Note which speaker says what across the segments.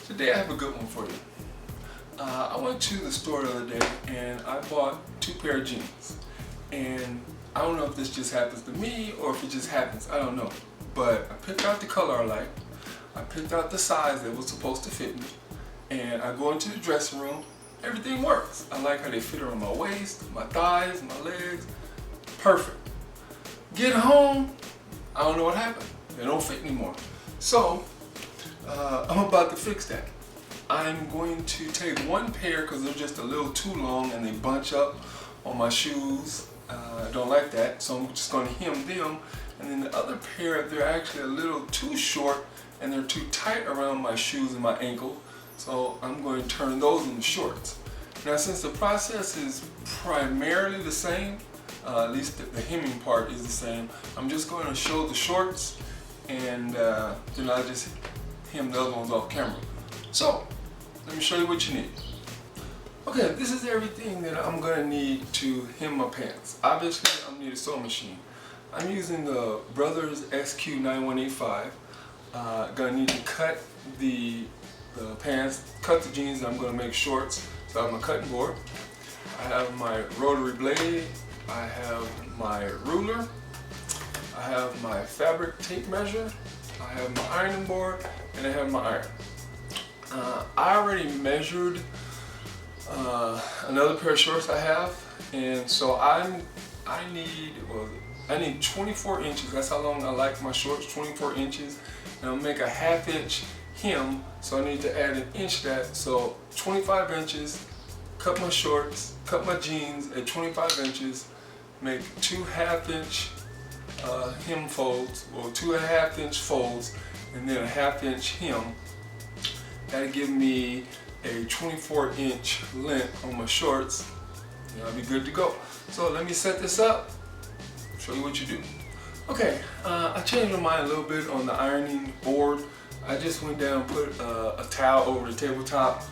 Speaker 1: Today I have a good one for you. I went to the store the other day and I bought 2 pair of jeans. And I don't know if this just happens to me or if it just happens, I don't know. But I picked out the color I like. I picked out the size that was supposed to fit me. And I go into the dressing room, everything works. I like how they fit around my waist, my thighs, my legs. Perfect. Get home, I don't know what happened. They don't fit anymore. So, I'm about to fix that. I'm going to take 1 pair because they're just a little too long and they bunch up on my shoes. I don't like that, so I'm just going to hem them. And then the other pair, they're actually a little too short and they're too tight around my shoes and my ankle. So I'm going to turn those into shorts. Now, since the process is primarily the same, at least the hemming part is the same, I'm just going to show the shorts and then I'll just hem the other ones off camera. So, let me show you what you need. Okay, this is everything that I'm going to need to hem my pants. Obviously, I'm going to need a sewing machine. I'm using the Brothers SQ9185. Going to need to cut the pants, cut the jeans that I'm going to make shorts. So I have my cutting board. I have my rotary blade. I have my ruler. I have my fabric tape measure. I have my ironing board, and I have my iron. I already measured another pair of shorts I have, and so I need 24 inches. That's how long I like my shorts, 24 inches. And I'll make a 1/2 inch hem, so I need to add 1 inch to that. So 25 inches, cut my shorts, cut my jeans at 25 inches, make 2 1/2 inch hem folds, or 2 1/2 inch folds, and then a 1/2 inch hem. That'll give me a 24 inch length on my shorts, and I'll be good to go. So let me set this up, show you what you do. Okay, I changed my mind a little bit on the ironing board. I just went down and put a towel over the tabletop.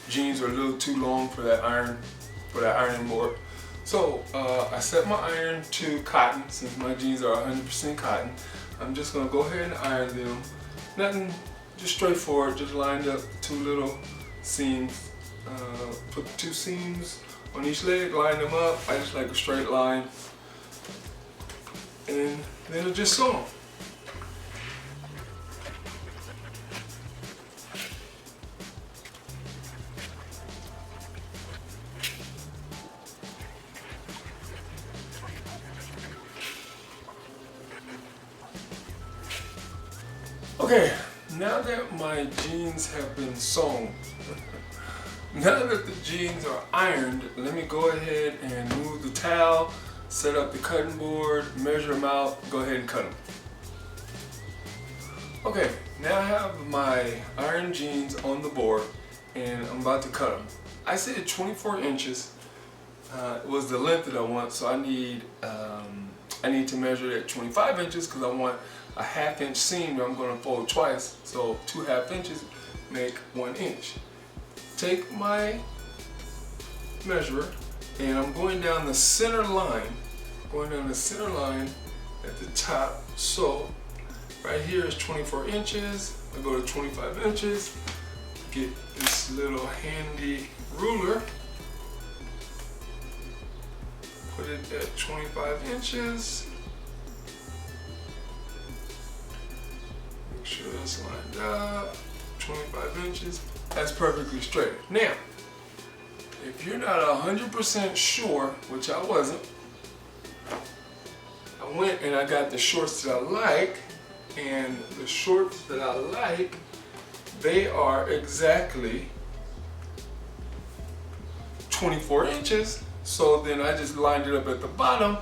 Speaker 1: Jeans are a little too long for that ironing board. So I set my iron to cotton, since my jeans are 100% cotton. I'm just gonna go ahead and iron them. Nothing, just straightforward, just lined up 2 little seams. Put 2 seams on each leg, line them up. I just like a straight line. And then I'll just sew them. Okay, now that my jeans have been sewn, now that the jeans are ironed, let me go ahead and move the towel, set up the cutting board, measure them out, go ahead and cut them. Okay, now I have my iron jeans on the board and I'm about to cut them. I said 24 inches was the length that I want, so I need to measure it at 25 inches because I want a 1/2 inch seam that I'm going to fold twice. So 2 1/2 inches make 1 inch. Take my measure and I'm going down the center line, at the top. So right here is 24 inches. I go to 25 inches, get this little handy ruler, put it at 25 inches. Make sure that's lined up, 25 inches. That's perfectly straight. Now, if you're not 100% sure, which I wasn't, I went and I got the shorts that I like, and the shorts that I like, they are exactly 24 inches. So then I just lined it up at the bottom,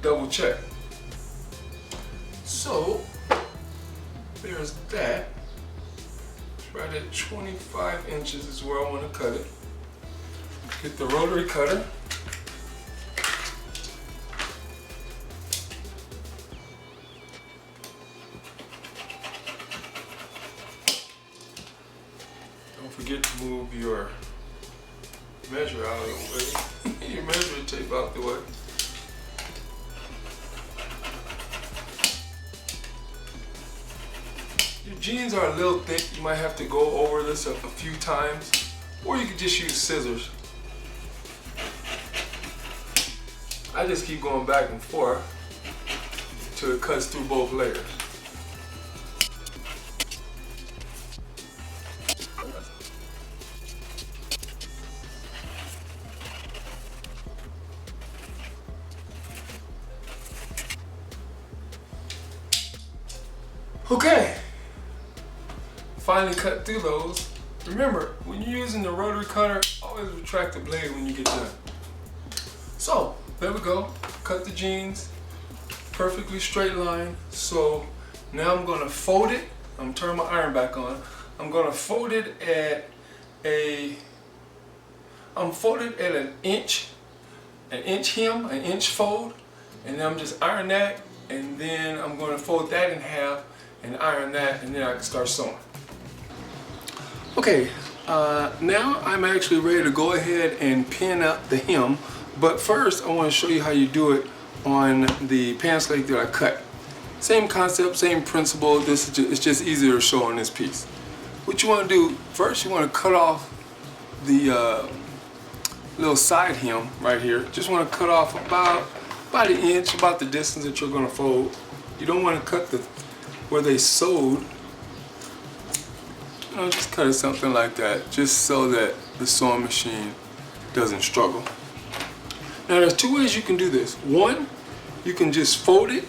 Speaker 1: double check. So there's that. It's right at 25 inches is where I want to cut it. Get the rotary cutter. Don't forget to move your measure out of the way. Your measuring tape out the way. jeans are a little thick, you might have to go over this a few times, or you could just use scissors. I just keep going back and forth till it cuts through both layers. Okay, finally cut through those. Remember, when you're using the rotary cutter, always retract the blade when you get done. So, there we go, cut the jeans, perfectly straight line. So now I'm gonna fold it, I'm turning my iron back on. I'm gonna fold it at an inch hem, an inch fold, and then I'm just iron that, and then I'm gonna fold that in half and iron that, and then I can start sewing. Okay, now I'm actually ready to go ahead and pin up the hem, but first I want to show you how you do it on the pants leg that I cut. Same concept, same principle. It's just easier to show on this piece. What you want to do first, you want to cut off the little side hem right here. Just want to cut off about an inch, about the distance that you're going to fold. You don't want to cut where they sewed. You know, just cut it something like that, just so that the sewing machine doesn't struggle. Now there's two ways you can do this. One, you can just fold it,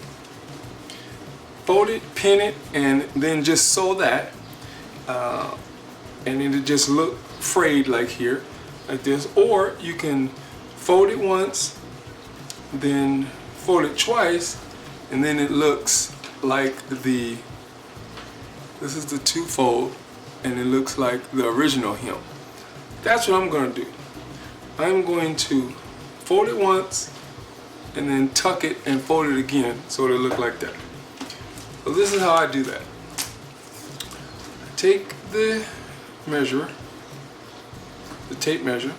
Speaker 1: pin it, and then just sew that, and it'll just look frayed like here, like this. Or you can fold it once, then fold it twice, and then it looks like this is the two fold, and it looks like the original hem. That's what I'm going to do. I'm going to fold it once and then tuck it and fold it again so it'll look like that. So this is how I do that. I take the measure, the tape measure,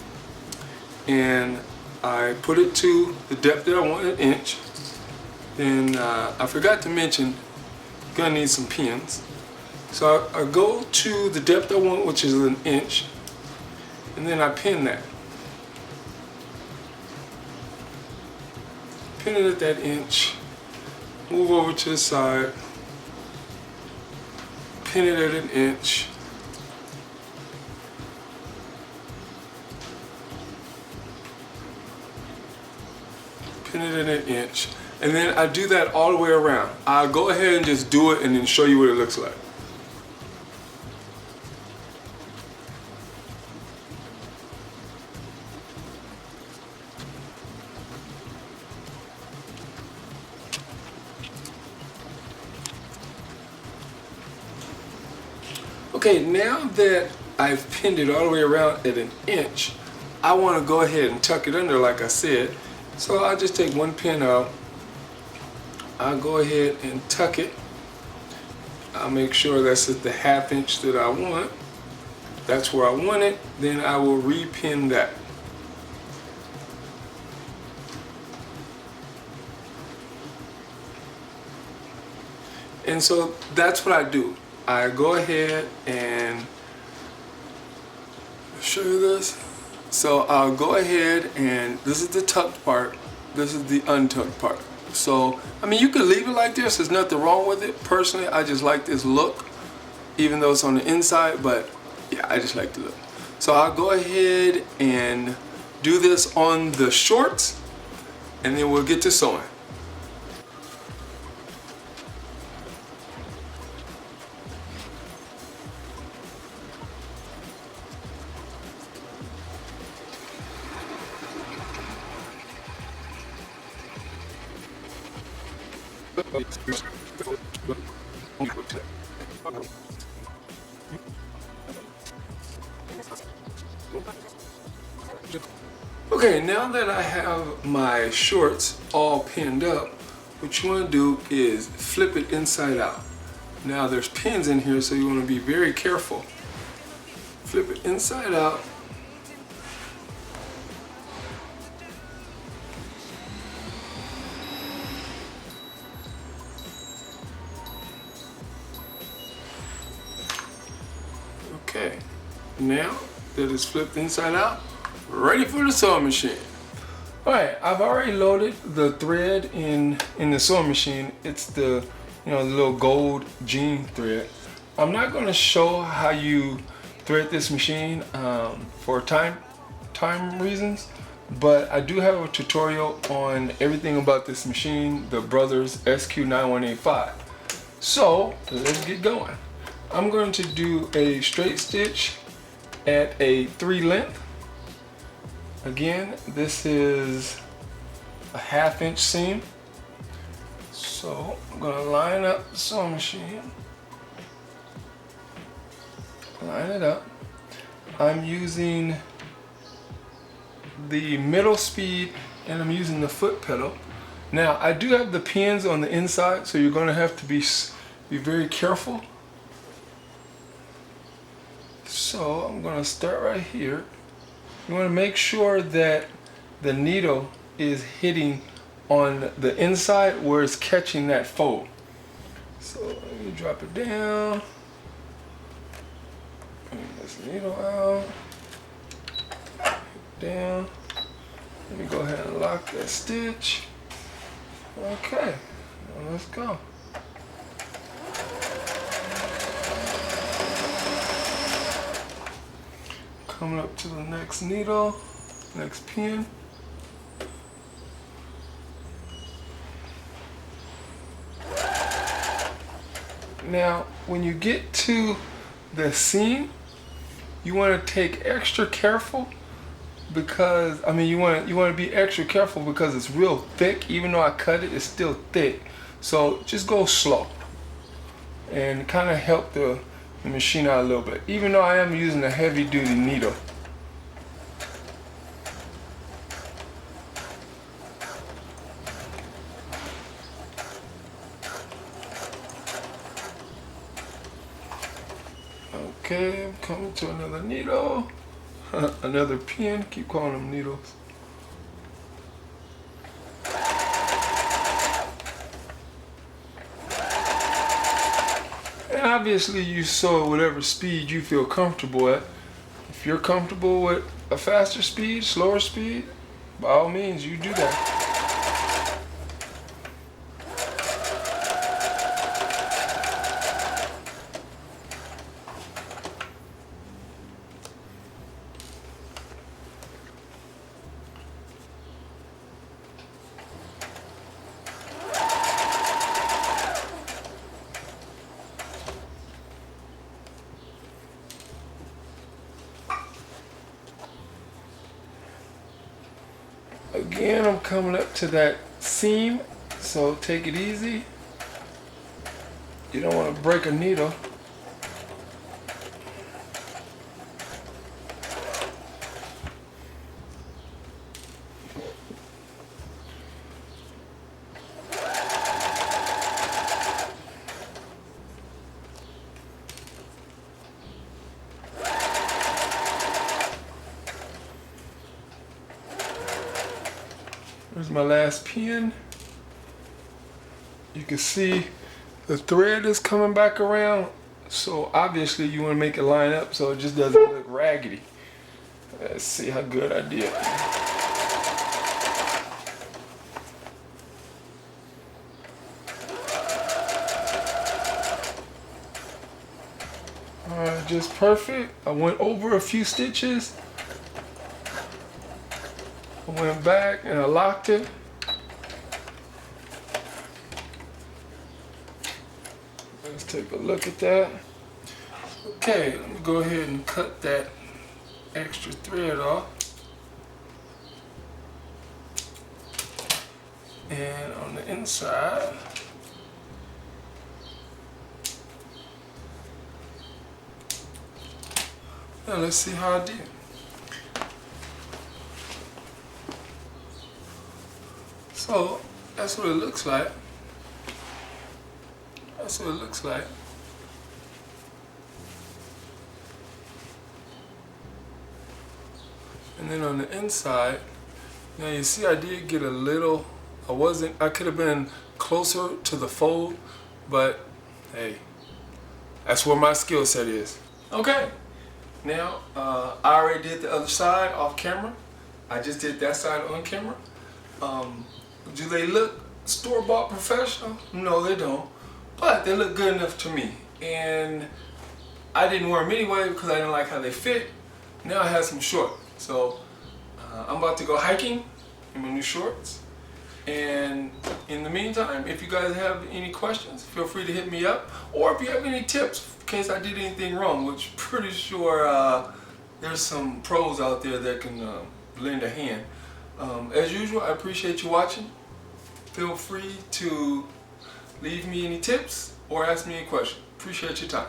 Speaker 1: and I put it to the depth that I want, an inch. Then I forgot to mention, gonna need some pins. So I go to the depth I want, which is an inch, and then I pin that. Pin it at that inch, move over to the side, pin it at an inch, pin it at an inch, and then I do that all the way around. I'll go ahead and just do it and then show you what it looks like. Okay, now that I've pinned it all the way around at an inch, I want to go ahead and tuck it under like I said. So I'll just take one pin out. I'll go ahead and tuck it. I'll make sure that's at the ½ inch that I want. That's where I want it. Then I will re-pin that. And so that's what I do. I go ahead and show you this. So I'll go ahead and this is the tucked part, this is the untucked part. So, I mean, you could leave it like this, there's nothing wrong with it. Personally, I just like this look, even though it's on the inside, but yeah, I just like the look. So I'll go ahead and do this on the shorts, and then we'll get to sewing. Okay, now that I have my shorts all pinned up, what you want to do is flip it inside out. Now there's pins in here, so you want to be very careful. Flip it inside out. Okay, now that it's flipped inside out, ready for the sewing machine. Alright, I've already loaded the thread in the sewing machine. It's the, the little gold jean thread. I'm not going to show how you thread this machine for time reasons, but I do have a tutorial on everything about this machine, the Brothers SQ9185. So let's get going. I'm going to do a straight stitch at a 3 length. Again, this is a 1/2 inch seam. So I'm going to line up the sewing machine. Line it up. I'm using the middle speed and I'm using the foot pedal. Now I do have the pins on the inside, so you're going to have to be very careful. So I'm going to start right here. You want to make sure that the needle is hitting on the inside where it's catching that fold. So let me drop it down. Bring this needle out. Down. Let me go ahead and lock that stitch. Okay, now let's go. Coming up to the next needle, next pin. Now, when you get to the seam, you want to take extra careful because you want to be extra careful because it's real thick. Even though I cut it, it's still thick. So just go slow and kind of help the machine out a little bit, even though I am using a heavy duty needle. Okay, I'm coming to another needle, another pin, keep calling them needles. And obviously you sew at whatever speed you feel comfortable at. If you're comfortable with a faster speed, slower speed, by all means you do that. Again, I'm coming up to that seam, so take it easy. You don't want to break a needle. Here's my last pin. You can see the thread is coming back around, so obviously you want to make it line up so it just doesn't look raggedy. Let's see how good I did. Alright, just perfect. I went over a few stitches. I went back and I locked it. Let's take a look at that. Okay, let me go ahead and cut that extra thread off. And on the inside, now let's see how I did. So that's what it looks like. That's what it looks like. And then on the inside, now you see I did get a little, I could have been closer to the fold, but hey, that's where my skill set is. Okay, Now, I already did the other side off camera. I just did that side on camera. Do they look store-bought professional? No, they don't. But they look good enough to me. And I didn't wear them anyway because I didn't like how they fit. Now I have some short. So I'm about to go hiking in my new shorts. And in the meantime, if you guys have any questions, feel free to hit me up. Or if you have any tips in case I did anything wrong, which pretty sure there's some pros out there that can lend a hand. As usual, I appreciate you watching. Feel free to leave me any tips or ask me a question. Appreciate your time.